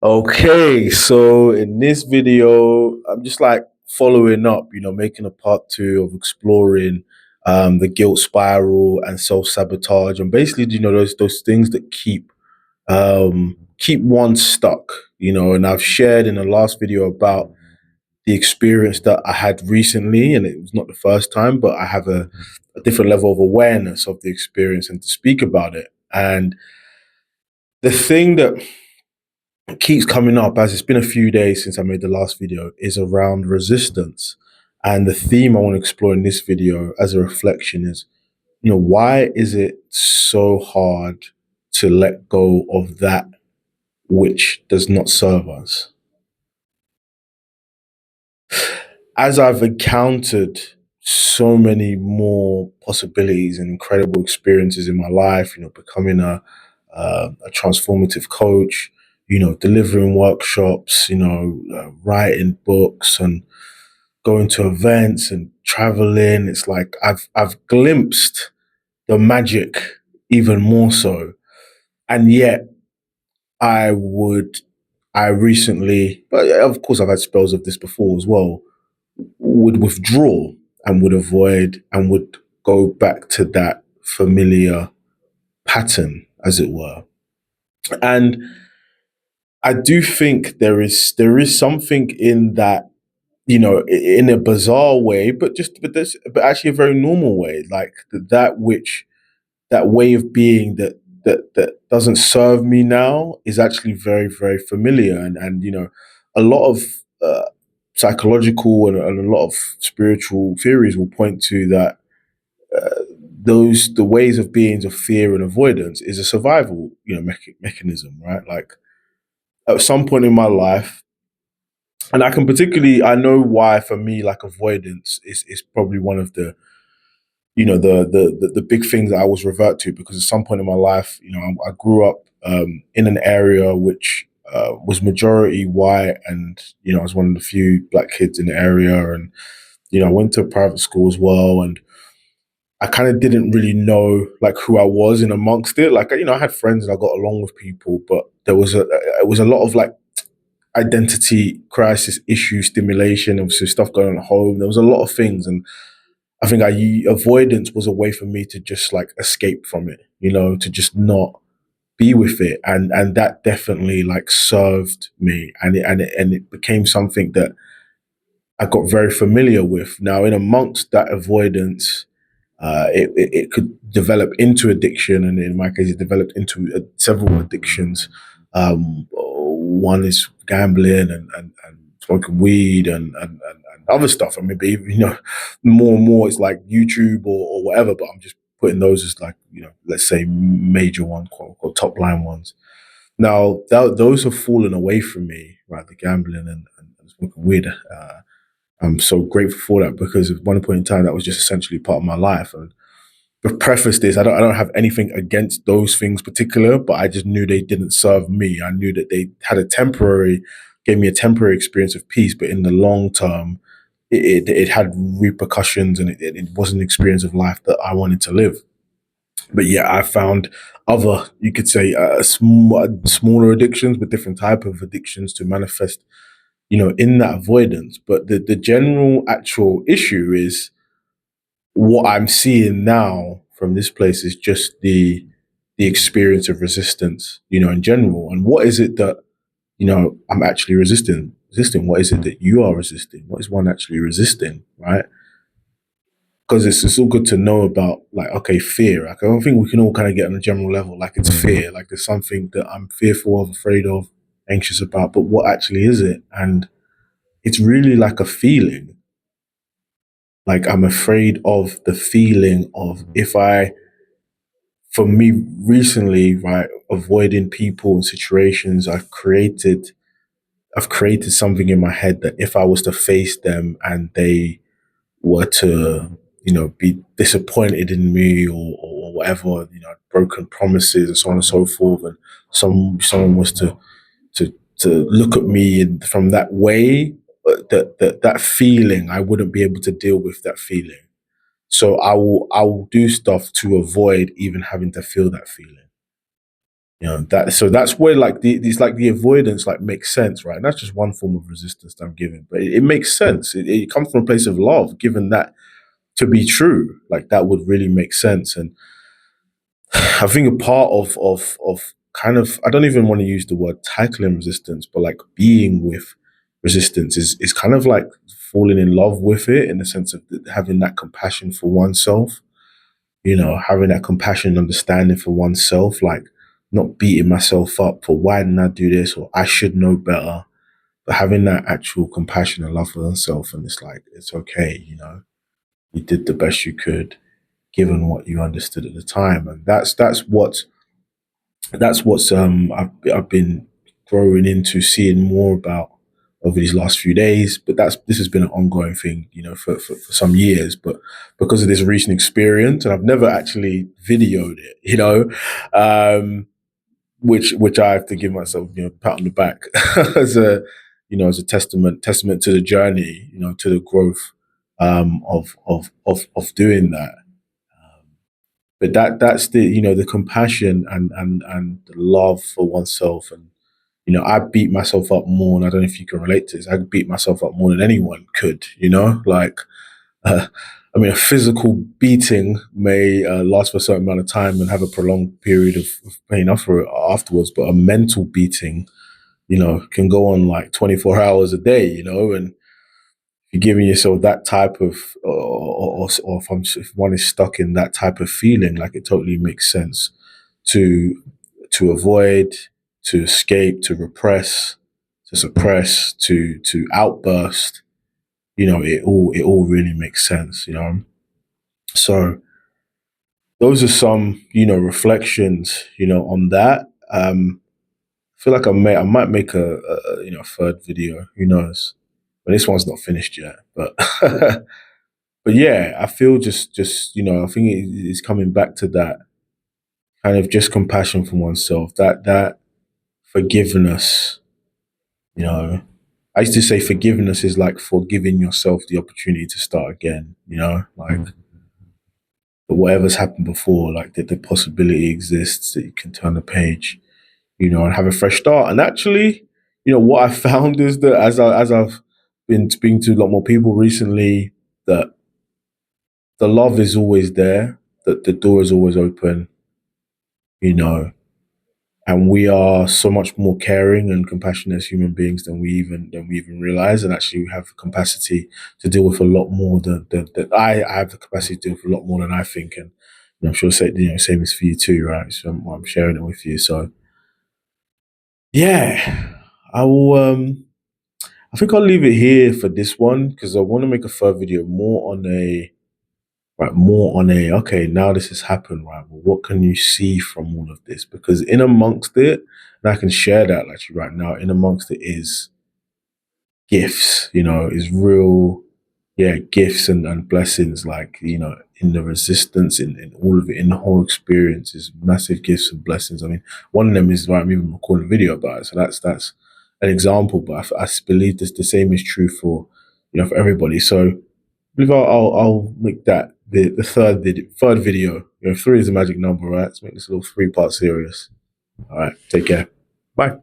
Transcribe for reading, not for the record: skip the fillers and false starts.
Okay, so in this video, I'm just like following up, making a part two of exploring the guilt spiral and self-sabotage, and basically, those things that keep one stuck, and I've shared in the last video about the experience that I had recently, and it was not the first time, but I have a different level of awareness of the experience and to speak about it. And the thing that keeps coming up as it's been a few days since I made the last video is around resistance. And the theme I want to explore in this video as a reflection is, why is it so hard to let go of that which does not serve us? As I've encountered so many more possibilities and incredible experiences in my life, becoming a transformative coach, delivering workshops, writing books and going to events and traveling. It's like I've glimpsed the magic even more so. And yet I would I recently, but yeah, of course I've had spells of this before as well, would withdraw and would avoid and would go back to that familiar pattern, as it were. And I do think there is something in that, in a bizarre way, but actually a very normal way, like that way of being that doesn't serve me now is actually very very familiar, and a lot of uh, psychological and a lot of spiritual theories will point to that those the ways of beings of fear and avoidance is a survival mechanism, right? Like at some point in my life, and I know why for me, like avoidance is probably one of the the big things that I was revert to, because at some point in my life, I grew up in an area which was majority white, and I was one of the few black kids in the area, and I went to a private school as well, and I kind of didn't really know like who I was in amongst it. Like I had friends and I got along with people, but there was a it was a lot of like identity crisis issue stimulation, obviously stuff going on at home. There was a lot of things, and I think avoidance was a way for me to just like escape from it, to just not be with it, and that definitely like served me, and it became something that I got very familiar with. Now, in amongst that avoidance, it could develop into addiction, and in my case, it developed into several addictions. One is gambling and smoking weed and other stuff. I mean, but even, more and more it's like YouTube or whatever. But I'm just putting those as like let's say major one, quote unquote, top line ones. Now those have fallen away from me, right? The gambling and smoking weed. I'm so grateful for that, because at one point in time that was just essentially part of my life. And to preface this, I don't have anything against those things particular, but I just knew they didn't serve me. I knew that they gave me a temporary experience of peace, but in the long term, it had repercussions, and it was an experience of life that I wanted to live. But yeah, I found other, you could say, smaller addictions, with different type of addictions to manifest, in that avoidance. But the general actual issue is what I'm seeing now from this place is just the experience of resistance, in general. And what is it that, I'm actually resisting? Resisting. What is it that you are resisting? What is one actually resisting? Right? Because it's all good to know about, like, okay, fear. Like I don't think we can all kind of get on a general level. Like it's fear. Like there's something that I'm fearful of, afraid of, anxious about. But what actually is it? And it's really like a feeling. Like I'm afraid of the feeling of, if I, for me recently, right, avoiding people and situations, I've created something in my head that if I was to face them and they were to, be disappointed in me, or whatever, broken promises and so on and so forth, and someone was to look at me from that way, that feeling, I wouldn't be able to deal with that feeling. So I will do stuff to avoid even having to feel that feeling. That so that's where like these like the avoidance like makes sense, right? And that's just one form of resistance that I'm giving, but it makes sense. It comes from a place of love, given that to be true. Like that would really make sense. And I think a part of kind of, I don't even want to use the word tackling resistance, but like being with resistance is kind of like falling in love with it, in the sense of having that compassion for oneself, having that compassion and understanding for oneself, like not beating myself up for why didn't I do this, or I should know better, but having that actual compassion and love for oneself. And it's like, it's okay, you did the best you could given what you understood at the time. And that's what's I've been growing into seeing more about over these last few days. But this has been an ongoing thing, for some years. But because of this recent experience, and I've never actually videoed it, um, which I have to give myself, pat on the back as a testament to the journey, to the growth of doing that. But that's the compassion and the love for oneself. And I beat myself up more, and I don't know if you can relate to this. I beat myself up more than anyone could. Like, uh, I mean, a physical beating may last for a certain amount of time and have a prolonged period of pain afterwards, but a mental beating, can go on like 24 hours a day. And you're giving yourself that type of, or if one is stuck in that type of feeling, like it totally makes sense to avoid, to escape, to repress, to suppress, to outburst. It all really makes sense. So those are some reflections on that. I feel like I might make a third video. Who knows? But this one's not finished yet. But but yeah, I feel just I think it's coming back to that kind of just compassion for oneself, that forgiveness. You know, I used to say forgiveness is like forgiving yourself the opportunity to start again. Like whatever's happened before, like that the possibility exists that you can turn the page, and have a fresh start. And actually, what I found is that as I've been speaking to a lot more people recently, that the love is always there, that the door is always open, you know, and we are so much more caring and compassionate as human beings than we even realize. And actually we have the capacity to deal with a lot more than I have the capacity to deal with a lot more than I think. And I'm sure same is for you too, right? So I'm sharing it with you. So yeah, I will I think I'll leave it here for this one, because I want to make a further video more on a okay, now this has happened, right? Well, what can you see from all of this? Because in amongst it, and I can share that actually right now, in amongst it is gifts, is real, yeah, gifts and blessings, like, in the resistance, in all of it, in the whole experience is massive gifts and blessings. I mean, one of them is, right, I'm even recording a video about it. So that's an example, but I believe this the same is true for, for everybody. So I believe I'll make that the third video. Three is the magic number, right? Let's make this a little 3-part series. All right, take care. Bye.